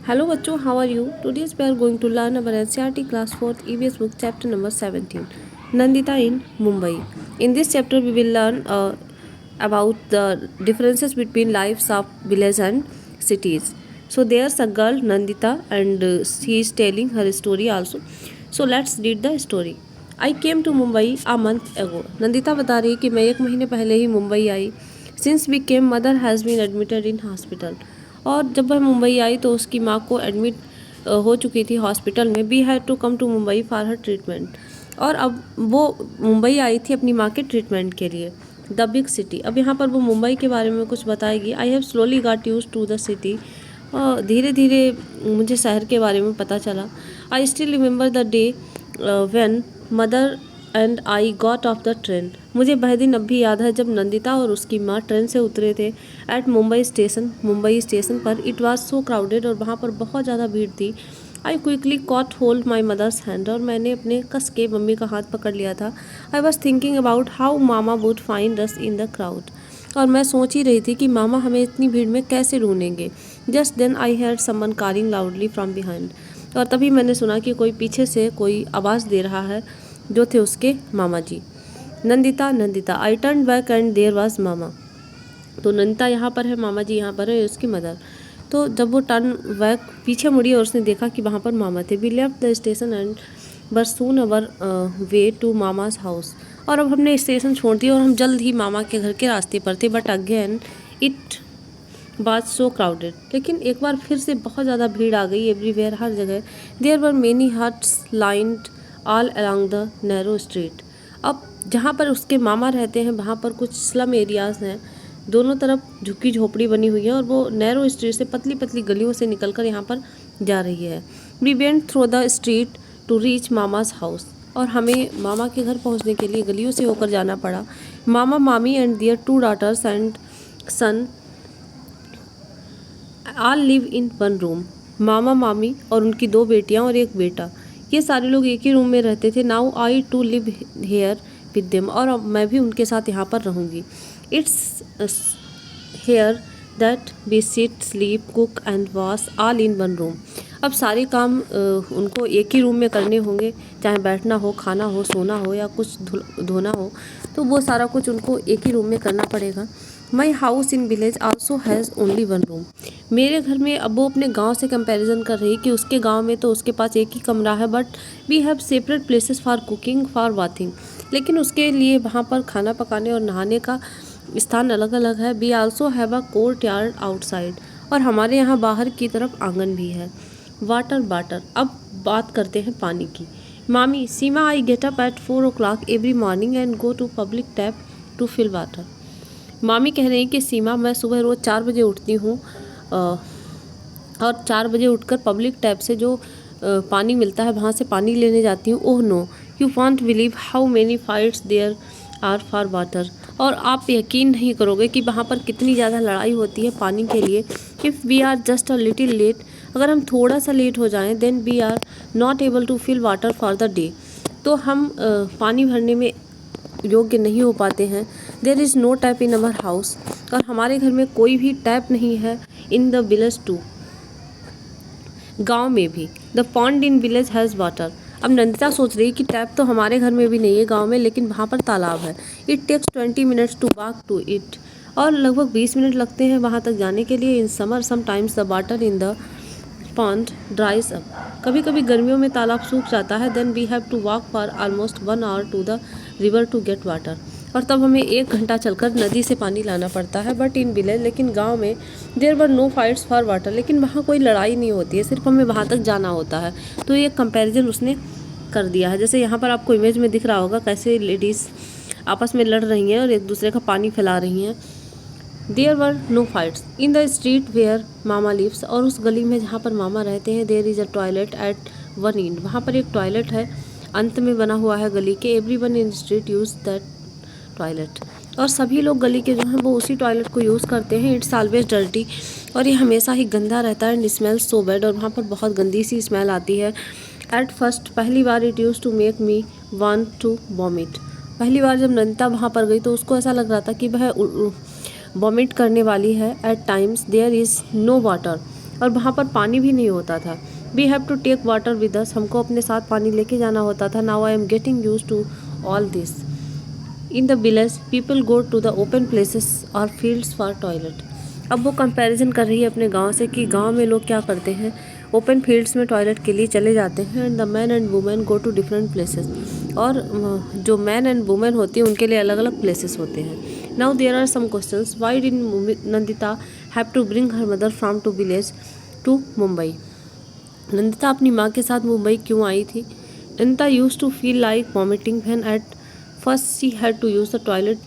Hello बच्चों, how are you? Today we are going to learn our NCERT class 4th EVS book chapter number 17, Nandita in Mumbai. In this chapter we will learn about the differences between lives of villages and cities. So there's a girl Nandita and she is telling her story also. So let's read the story. I came to Mumbai a month ago. Nandita बता रही है कि मैं एक महीने पहले ही मुंबई आई. Since we came, mother has been admitted in hospital. और जब वह मुंबई आई तो उसकी माँ को एडमिट हो चुकी थी हॉस्पिटल में. We had to come to Mumbai for her treatment. और अब वो मुंबई आई थी अपनी माँ के ट्रीटमेंट के लिए. The big city. अब यहाँ पर वो मुंबई के बारे में कुछ बताएगी. I have slowly got use to the city. धीरे धीरे मुझे शहर के बारे में पता चला. I still remember the day when mother and I got off the train. मुझे वह दिन अब भी याद है जब नंदिता और उसकी माँ ट्रेन से उतरे थे एट मुंबई स्टेशन पर. इट वॉज सो क्राउडेड और वहाँ पर बहुत ज़्यादा भीड़ थी. I quickly caught hold my mother's hand. और मैंने अपने कस के मम्मी का हाथ पकड़ लिया था. I was thinking about how mama would find us in the crowd. और मैं सोच ही रही थी कि मामा हमें इतनी भीड़ में कैसे ढूंढेंगे. Just then I heard someone calling loudly from behind. और तभी मैंने सुना कि कोई पीछे से कोई आवाज़ दे रहा है, जो थे उसके मामा जी. Nandita Nandita. I turn back and there was मामा. तो नंदिता यहाँ पर है, मामा जी यहाँ पर है, उसकी मदर. तो जब वो टर्न बैक पीछे मुड़ी और उसने देखा कि वहाँ पर मामा थे. We left the station and were soon our way to mama's house. और अब हमने स्टेशन छोड़ दिया और हम जल्द ही मामा के घर के रास्ते पर थे. But again it was so crowded. लेकिन एक बार फिर से बहुत ज़्यादा भीड़ आ गई. एवरीवेयर, हर जगह. There were many huts lined all along the narrow street. अब जहाँ पर उसके मामा रहते हैं वहाँ पर कुछ स्लम एरियाज़ हैं. दोनों तरफ झुग्गी झोपड़ी बनी हुई है और वो नैरो स्ट्रीट से पतली पतली गलियों से निकलकर यहाँ पर जा रही है. We went through the street to reach mama's house. और हमें मामा के घर पहुँचने के लिए गलियों से होकर जाना पड़ा. मामा मामी and their 2 daughters and son all live in 1 room. मामा मामी और उनकी 2 बेटियां और 1 बेटा, ये सारे लोग एक ही रूम में रहते थे. Now I to live here with them. और अब मैं भी उनके साथ यहाँ पर रहूँगी. It's here that we sit sleep cook and wash all in 1 room. अब सारे काम उनको एक ही रूम में करने होंगे, चाहे बैठना हो, खाना हो, सोना हो या कुछ धोना हो, तो वो सारा कुछ उनको एक ही रूम में करना पड़ेगा. My house in village also has only 1 room. मेरे घर में, अब वो अपने गांव से कंपैरिजन कर रही कि उसके गांव में तो उसके पास एक ही कमरा है. But we have separate places for cooking for bathing. लेकिन उसके लिए वहाँ पर खाना पकाने और नहाने का स्थान अलग अलग है. We also have a courtyard outside. और हमारे यहाँ बाहर की तरफ आंगन भी है. वाटर. अब बात करते हैं पानी की. मामी Seema, I get up at 4 o'clock every morning and go to public tap to fill water. मामी कह रही हैं कि सीमा, मैं सुबह रोज़ 4 बजे उठती हूँ और 4 बजे उठकर पब्लिक टैप से जो पानी मिलता है वहाँ से पानी लेने जाती हूँ. Oh no, you won't believe how many fights there are for water. और आप यकीन नहीं करोगे कि वहाँ पर कितनी ज़्यादा लड़ाई होती है पानी के लिए. If we are just a little late, अगर हम थोड़ा सा लेट हो जाएं, then we are not able to fill water for the day. तो हम पानी भरने में योग्य नहीं हो पाते हैं. There is no tap in our house. और हमारे घर में कोई भी टैप नहीं है. इन द विलेज टू, गांव में भी. The pond in village has water. अब नंदिता सोच रही कि टैप तो हमारे घर में भी नहीं है गांव में, लेकिन वहाँ पर तालाब है. It takes 20 minutes to walk to it. और लगभग 20 मिनट लगते हैं वहाँ तक जाने के लिए. In summer sometimes the water in the pond dries up. कभी कभी गर्मियों में तालाब सूख जाता है. Then we have to walk for almost 1 hour to the river to get water. और तब हमें 1 घंटा चलकर नदी से पानी लाना पड़ता है. बट इन विलेज, लेकिन गांव में, there were no fights for water. लेकिन वहाँ कोई लड़ाई नहीं होती है, सिर्फ हमें वहाँ तक जाना होता है. तो ये कंपैरिजन उसने कर दिया है. जैसे यहाँ पर आपको इमेज में दिख रहा होगा कैसे लेडीज़ आपस में लड़ रही हैं और एक दूसरे का पानी फैला रही हैं. There were no fights in the street where mama lives. और उस गली में जहाँ पर मामा रहते हैं, there is a toilet at 1 end. वहाँ पर एक टॉयलेट है, अंत में बना हुआ है गली के. Every one in street use that toilet. और सभी लोग गली के जो हैं वो उसी टॉयलेट को यूज़ करते हैं. It's always dirty. और ये हमेशा ही गंदा रहता है. And smells so bad. और वहाँ पर बहुत गंदी सी स्मेल आती है. एट फर्स्ट, पहली बार it use to make me want to vomit. पहली बार जब नंदिता वहाँ पर गई तो उसको ऐसा लग रहा था कि वह वॉमिट करने वाली है. At times there is no water. और वहाँ पर पानी भी नहीं होता था। We have to take water with us, हमको अपने साथ पानी लेके जाना होता था। Now I am getting use to all this. In the village people go to the open places और फील्ड्स फॉर टॉयलेट। अब वो कंपैरिजन कर रही है अपने गांव से कि गांव में लोग क्या करते हैं, ओपन फील्ड्स में टॉयलेट के लिए चले जाते हैं। And the man and women go to different places, और जो मैन एंड वुमेन होती हैं उनके लिए अलग अलग प्लेसेस होते हैं। Now there are some questions, why did Nandita have to bring her mother from to village to Mumbai. Nandita अपनी माँ के साथ मुंबई क्यों आई थी। Nandita use to feel like vomiting when at first she had to use the toilet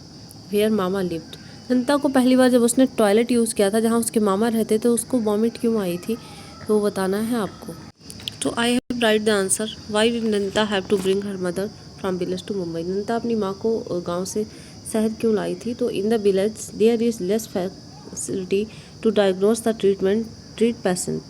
where mama lived. Nandita को पहली बार जब उसने टॉयलेट यूज़ किया था जहाँ उसके मामा रहते थे, उसको वॉमिट क्यों आई थी, तो वो बताना है आपको। तो I have write the answer, why did Nandita have to bring her mother from village to Mumbai. Nandita अपनी माँ को गाँव से शहर क्यों लाई थी, तो in the village there is less facility to diagnose the treat patient.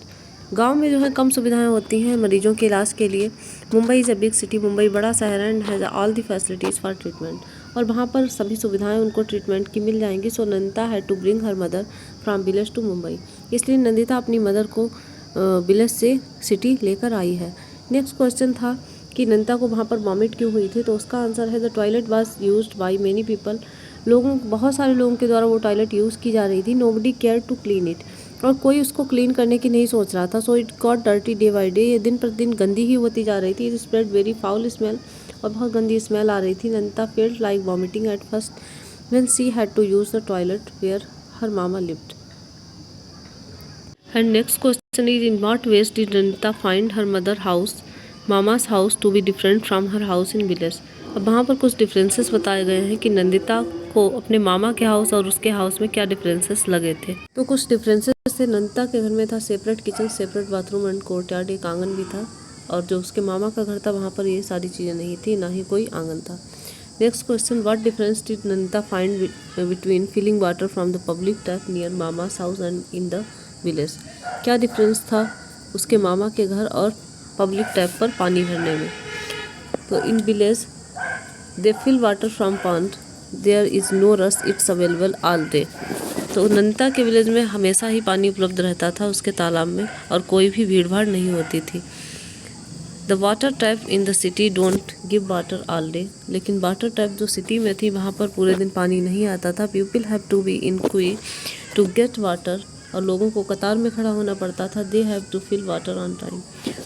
गांव में जो है कम सुविधाएं होती हैं मरीजों के इलाज के लिए। Mumbai is a big city, Mumbai बड़ा शहर and has all the facilities for treatment, और वहाँ पर सभी सुविधाएं उनको ट्रीटमेंट की मिल जाएंगी। So Nandita had to bring her mother from village to Mumbai, इसलिए नंदिता अपनी मदर को विलेज से सिटी लेकर आई है। नेक्स्ट क्वेश्चन था कि नंदिता को वहाँ पर वॉमिट क्यों हुई थी, तो उसका आंसर है the toilet was used by many people. बहुत सारे लोगों के द्वारा वो टॉयलेट यूज़ की जा रही थी। Nobody care to clean it, और कोई उसको क्लीन करने की नहीं सोच रहा था। So it got dirty day by day, ये दिन प्रतिदिन गंदी ही होती जा रही थी। It spread very foul smell, और बहुत गंदी स्मेल आ रही थी। Nandita felt like vomiting at first when she had to use the toilet where her mama lived. And next question is, in what ways did Nandita find her mother house mama's house to be different from her house in village. अब वहाँ पर कुछ differences बताए गए हैं कि नंदिता को अपने मामा के हाउस और उसके हाउस में क्या डिफरेंसेस लगे थे। तो कुछ डिफरेंसेस थे, नंदिता के घर में था separate kitchen, separate bathroom and courtyard, एक आंगन भी था। और जो उसके मामा का घर था वहाँ पर ये सारी चीज़ें नहीं थी, ना ही कोई आंगन था। Next question, what difference did Nandita find between filling water from the public tap near mama's house and in the village. क्या डिफरेंस था उसके मामा के घर और पब्लिक टैप पर पानी भरने में। तो in village they fill water from pond, there is no rush, it's available all day. तो नंदिता के विलेज में हमेशा ही पानी उपलब्ध रहता था उसके तालाब में, और कोई भी भीड़ भाड़ नहीं होती थी। The water tap in the city don't give water all day, लेकिन वाटर टैप जो सिटी में थी वहाँ पर पूरे दिन पानी नहीं आता था। People have to be in queue to get water, और लोगों को कतार में खड़ा होना पड़ता था। They have to fill water on time,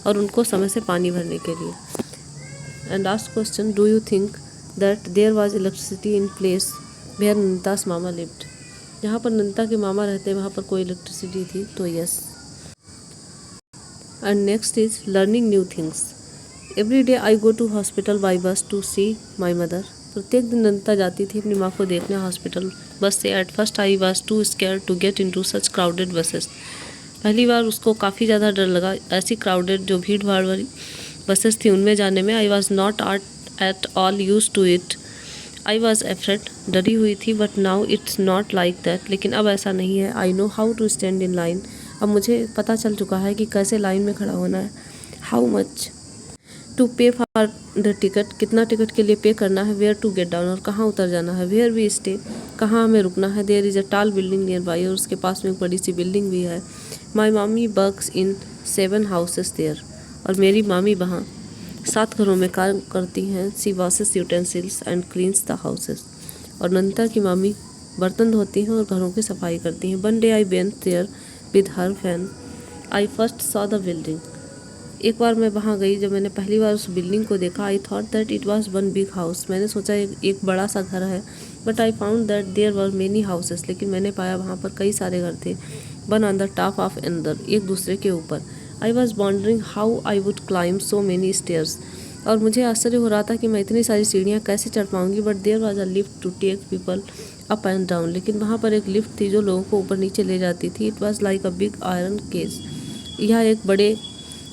और उनको समय से पानी भरने के लिए। And last question, do you think that there was electricity in place where Nandita's मामा लिव्ड। जहाँ पर नंदिता के मामा रहते हैं वहाँ पर कोई इलेक्ट्रिसिटी थी, तो yes. And next is learning new things. Every day I go to hospital by bus to see my mother. प्रत्येक दिन नंदिता जाती थी अपनी माँ को देखने हॉस्पिटल बस से। At first I was too scare to get into such crowded buses. पहली बार उसको काफ़ी ज़्यादा डर लगा ऐसी क्राउडेड जो भीड़ भाड़ वाली बसेस थी उनमें जाने में। I was not at all use to it, I was afraid, डरी हुई थी। But now it's not like that, लेकिन अब ऐसा नहीं है। I know how to stand in line, अब मुझे पता चल चुका है कि कैसे लाइन में खड़ा होना है। हाउ मच टू पे फॉर द टिकट, कितना टिकट के लिए पे करना है। वेयर टू गेट डाउन, और कहाँ उतर जाना है। वेयर वी स्टे, कहाँ हमें रुकना है। देयर इज़ अ टाल बिल्डिंग नियर बाई, और उसके पास में एक बड़ी सी बिल्डिंग भी है। माई मामी वर्क्स इन 7 हाउसेस देयर, और मेरी मामी वहाँ 7 घरों में काम करती हैं। She washes utensils and cleans the houses, और नंदिता की मामी बर्तन धोती हैं और घरों की सफाई करती हैं। One day I went there with her fan, I first saw the building. एक बार मैं वहाँ गई, जब मैंने पहली बार उस बिल्डिंग को देखा। I thought that it was one big house, मैंने सोचा एक बड़ा सा घर है। But I found that there were many houses, लेकिन मैंने पाया वहाँ पर कई सारे घर थे। One on the top of another, एक दूसरे के ऊपर। I was wondering how I would climb so many stairs, और मुझे आश्चर्य हो रहा था कि मैं इतनी सारी सीढ़ियाँ कैसे चढ़ पाऊँगी। But there was a lift to take people up and down, लेकिन वहाँ पर एक लिफ्ट थी जो लोगों को ऊपर नीचे ले जाती थी। It was like a big iron cage, यह एक बड़े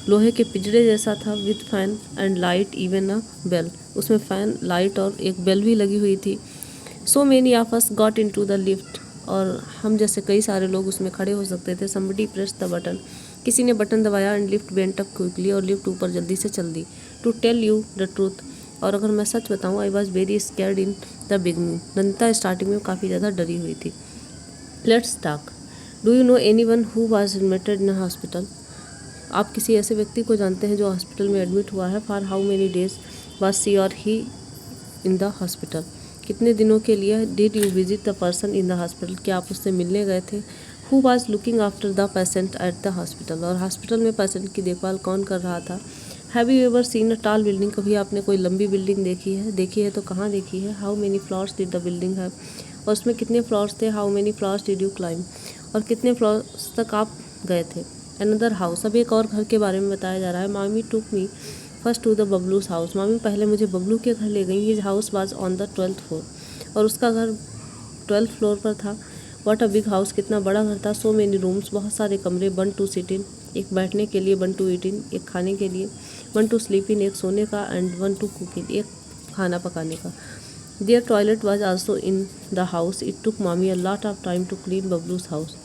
लोहे के पिंजरे जैसा था। With fan and light even a bell, उसमें फ़ैन, लाइट और एक बेल भी लगी हुई थी। So many of us got into the lift, और हम जैसे कई सारे लोग उसमें खड़े हो सकते थे। समबडी प्रेस द बटन, किसी ने बटन दबाया। And lift went up quickly, और लिफ्ट ऊपर जल्दी से चल दी। To tell you the truth, और अगर मैं सच बताऊँ, I was very scared in the beginning. Nandita starting में काफ़ी ज़्यादा डरी हुई थी। Let's talk, do you know anyone who was admitted in hospital? आप किसी ऐसे व्यक्ति को जानते हैं जो हॉस्पिटल में एडमिट हुआ है? For how many days was she or he in the hospital? कितने दिनों के लिए? Did you visit the person in the hospital? क्या आप उससे मिलने गए थे? Who was looking after the patient at the hospital? और हॉस्पिटल में पेशेंट की देखभाल कौन कर रहा था? Have you ever seen a tall building? कभी आपने कोई लंबी बिल्डिंग देखी है? देखी है तो कहाँ देखी है? How many floors did the building have? और उसमें कितने फ्लोर्स थे? How many floors did you climb? और कितने फ्लोर्स तक आप गए थे? अनदर हाउस, अब एक और घर के बारे में बताया जा रहा है। मामी टुक मी फर्स्ट टू द बबलूज हाउस। मामी पहले मुझे बबलू के घर ले गई। His house was on the 12th floor, और उसका घर 12th फ्लोर पर था। व्हाट अ बिग हाउस, कितना बड़ा घर था। सो मेनी रूम्स, बहुत सारे कमरे। 1 टू सिट इन, एक बैठने के लिए। 1 टू ईट इन, एक खाने के लिए। 1 टू स्लीप इन, एक सोने का। एंड 1 टू कुक इन, एक खाना पकाने का। There toilet was also in the house. It took Mami a lot of time to clean Bablu's house.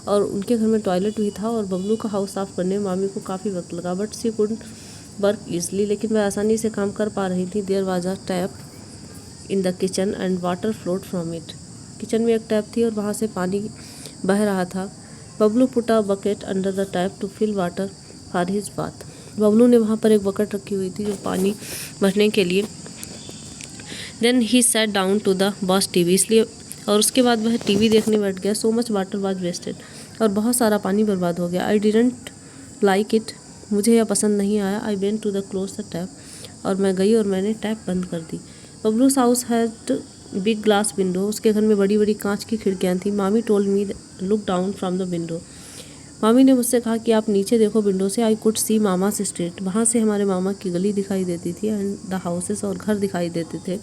और उनके घर में टॉयलेट भी था, और बबलू का हाउस साफ़ करने में मामी को काफ़ी वक्त लगा। But she could work easily, लेकिन वह आसानी से काम कर पा रही थी। There was a tap in the kitchen and water flowed from it. Kitchen में एक टैप थी और वहाँ से पानी बह रहा था। Bablu put a bucket under the tap to fill water for his bath. Bablu ने वहाँ पर एक बकेट रखी हुई थी जो पानी भरने के लिए। Then he sat down to the watch TV, इसलिए और उसके बाद वह टीवी देखने बैठ गया। So much water was wasted, और बहुत सारा पानी बर्बाद हो गया। आई डिडंट लाइक इट, मुझे यह पसंद नहीं आया। I went to the close the tap, और मैं गई और मैंने टैप बंद कर दी। Bablu's house had big glass window, उसके घर में बड़ी बड़ी कांच की खिड़कियाँ थी। मामी told me look down from the window, मामी ने मुझसे कहा कि आप नीचे देखो विंडो से। I could see mama's street, वहाँ से हमारे मामा की गली दिखाई देती थी। एंड द हाउसेस, और घर दिखाई देते थे।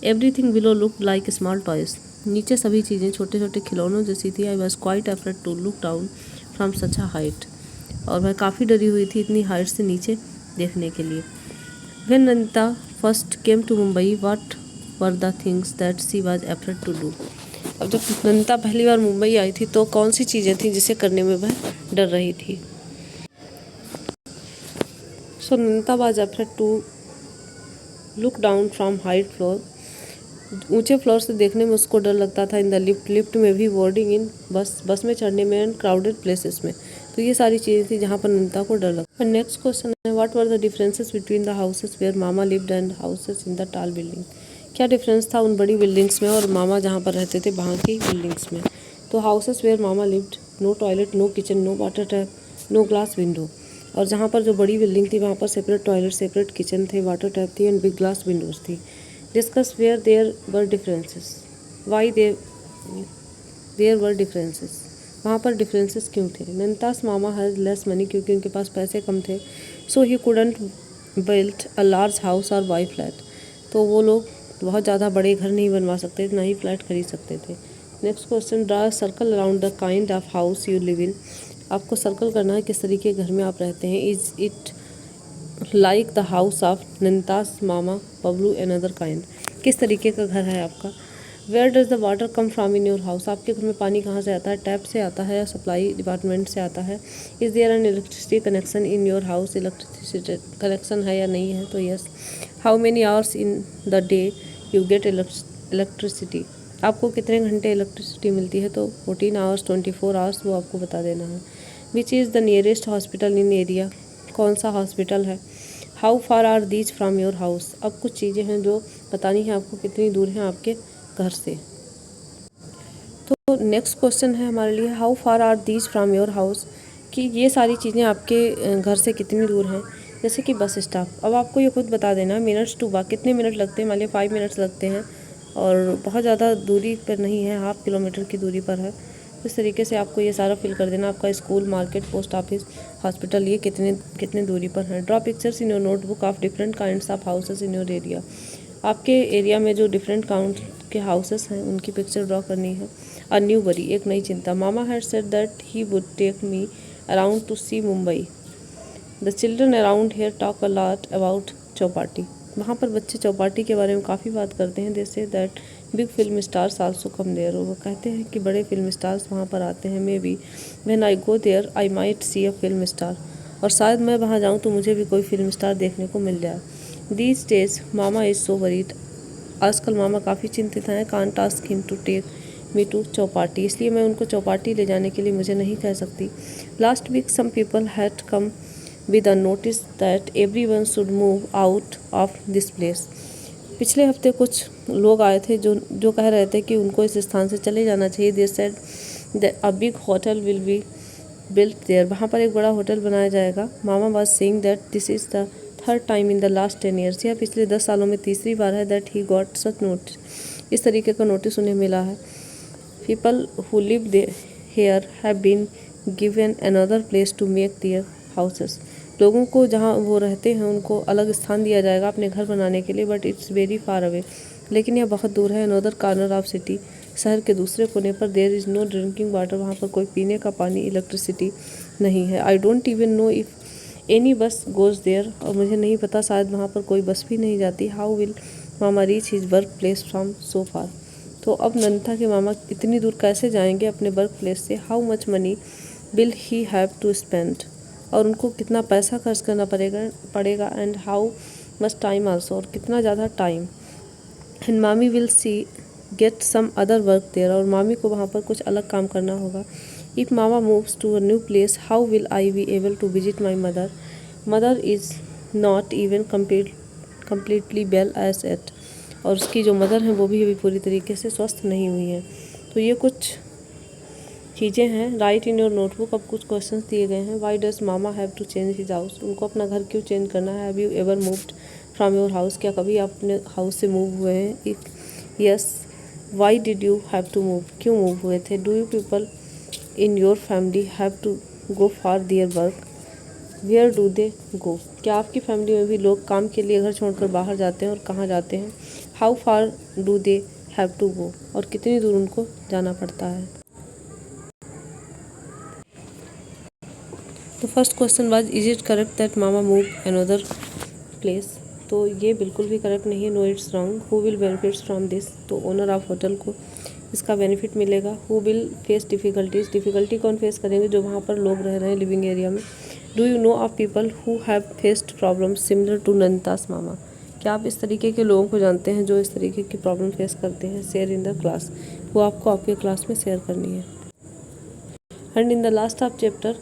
Everything below look like small toys, नीचे सभी चीज़ें छोटे छोटे खिलौनों जैसी थी। I was quite afraid to look down from such a height, और मैं काफ़ी डरी हुई थी इतनी हाइट से नीचे देखने के लिए। When Nandita first came to Mumbai, what were the things that she was afraid to do? अब जब नंदिता पहली बार मुंबई आई थी तो कौन सी चीज़ें थी जिसे करने में वह डर रही थी? So Nandita was afraid to look down from height floor, ऊंचे फ्लोर से देखने में उसको डर लगता था। इन द लिफ्ट, लिफ्ट में भी। बोर्डिंग इन बस, बस में चढ़ने में। एंड क्राउडेड प्लेसेस में। तो ये सारी चीज़ें थी जहाँ पर नंदिता को डर लगता। नेक्स्ट क्वेश्चन है, what were the differences between the houses where mama lived and houses in the tall building? क्या डिफरेंस था उन बड़ी बिल्डिंग्स में और मामा जहाँ पर रहते थे वहाँ की बिल्डिंग्स में? तो houses where mama lived, no toilet, no kitchen, no water tap, no glass window. और जहाँ पर जो बड़ी बिल्डिंग थी वहाँ पर सेपरेट टॉयलेट, सेपरेट किचन थे, वाटर टैप थी, एंड बिग ग्लास विंडोज़ थी। Discuss where there were differences, why there were differences, वहाँ पर डिफरेंसेस क्यों थे? Nandita's mama has less money, क्योंकि उनके पास पैसे कम थे। So he couldn't built a large house और बाई फ्लैट, तो वो लोग बहुत ज़्यादा बड़े घर नहीं बनवा सकते थे, ना ही फ्लैट खरीद सकते थे। Next question, draw circle around the kind of house you live in. आपको सर्कल करना है किस तरीके के घर में आप रहते हैं। Is it like the house of Nandita's Mama, Bablu, another kind, किस तरीके का घर है आपका? Where does the water come from in your house, आपके घर में पानी कहाँ से आता है? टैप से आता है या सप्लाई डिपार्टमेंट से आता है? Is there an electricity connection in your house, electricity connection है या नहीं है? तो yes. How many hours in the day you get electricity, आपको कितने घंटे इलेक्ट्रिसिटी मिलती है? तो 14 आवर्स, 24 आवर्स, वो आपको बता देना है। Which is the nearest hospital in area, कौन सा हॉस्पिटल है? How far are these from your house, अब कुछ चीज़ें हैं जो बतानी है आपको कितनी दूर हैं आपके घर से। तो नेक्स्ट क्वेश्चन है हमारे लिए, how far are these from your house, कि ये सारी चीज़ें आपके घर से कितनी दूर हैं। जैसे कि बस स्टॉप, अब आपको ये खुद बता देना, मिनट्स टू वॉक, कितने मिनट लगते हैं? मान लिया 5 मिनट्स लगते हैं, और बहुत ज़्यादा दूरी पर नहीं है, ½ किलोमीटर की दूरी पर है। इस तरीके से आपको ये सारा फिल कर देना। आपका school, market, post office, hospital, ये कितने दूरी पर है। Draw pictures in your notebook of different kinds of houses in your area, आपके एरिया में जो डिफरेंट काउंट के हाउसेस हैं उनकी पिक्चर ड्रॉ करनी है। अ न्यू वरी, एक नई चिंता। Mama had said that he would take me around to see Mumbai, the children around here talk a lot about Chowpatty, वहाँ पर बच्चे चौपाटी के बारे में काफ़ी बात करते हैं। They say that big film stars also come there, और वो कहते हैं कि बड़े फिल्म स्टार्स वहाँ पर आते हैं। Maybe when I go there I might see a film star, और शायद मैं वहाँ जाऊँ तो मुझे भी कोई फिल्म स्टार देखने को मिल जाए। These days mama is so worried, आजकल मामा काफ़ी चिंतित हैं। Can't ask him to take me to Chowpatty, इसलिए मैं उनको चौपाटी ले जाने के लिए मुझे नहीं कह सकती। Last week some people had come with a notice that everyone should move out of this place. पिछले हफ्ते कुछ लोग आए थे जो कह रहे थे कि उनको इस स्थान से चले जाना चाहिए। They said that a big hotel will be built there, वहाँ पर एक बड़ा होटल बनाया जाएगा। Mama was saying that this is the third time in the last 10 years, यह पिछले 10 सालों में तीसरी बार है that he got such notice, इस तरीके का नोटिस उन्हें मिला है। People who live here have been given another place to make their houses, लोगों को जहाँ वो रहते हैं उनको अलग स्थान दिया जाएगा अपने घर बनाने के लिए, but it's very far away, लेकिन यह बहुत दूर है। अनदर कॉर्नर ऑफ सिटी, शहर के दूसरे कोने पर। There is no drinking water, वहाँ पर कोई पीने का पानी, इलेक्ट्रिसिटी नहीं है। I don't even know if any bus goes there, और मुझे नहीं पता शायद वहाँ पर कोई बस भी नहीं जाती। How will Mama reach his work place from so far, तो अब नंदिता के मामा इतनी दूर कैसे जाएंगे अपने वर्क प्लेस से। How much money will he have to spend, और उनको कितना पैसा खर्च करना पड़ेगा। And how much time also, और कितना ज़्यादा time. And mami will see get some other work there, और मामी को वहाँ पर कुछ अलग काम करना होगा। If mama moves to a new place how will I be able to visit my mother, mother is not even completely well as yet, और उसकी जो मदर हैं वो भी अभी पूरी तरीके से स्वस्थ नहीं हुई हैं। तो ये कुछ चीज़ें हैं। राइट इन योर नोटबुक, अब कुछ क्वेश्चंस दिए गए हैं। Why does Mama have to change his house, उनको अपना घर क्यों चेंज करना है। Have you ever moved from your house, क्या कभी आप अपने हाउस से मूव हुए हैं। If yes why did you have to move, क्यों मूव हुए थे। Do you people in your family have to go for their work, where do they go, क्या आपकी फैमिली में भी लोग काम के लिए घर छोड़कर बाहर जाते हैं और कहाँ जाते हैं। How far do they have to go, और कितनी दूर उनको जाना पड़ता है। तो first question was is it correct that mama move another place, तो ये बिल्कुल भी करेक्ट नहीं है। No it's wrong. Who will benefits from this, तो ओनर ऑफ होटल को इसका बेनिफिट मिलेगा। Who will face difficulties, difficulty कौन फेस करेंगे, जो वहाँ पर लोग रह रहे हैं लिविंग एरिया में। Do you know of people who have faced problems similar to Nandita's Mama, क्या आप इस तरीके के लोगों को जानते हैं जो इस तरीके की प्रॉब्लम फेस करते हैं। शेयर इन द क्लास, वो आपको आपके क्लास में शेयर करनी है। And in the last of chapter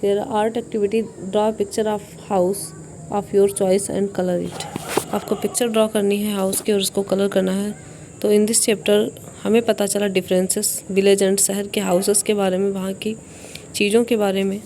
their art activity, draw picture of house of your choice and colour it, आपको पिक्चर ड्रॉ करनी है हाउस की और उसको कलर करना है। तो इन दिस चैप्टर हमें पता चला डिफरेंसेस विलेज एंड शहर के हाउसेस के बारे में, वहाँ की चीज़ों के बारे में।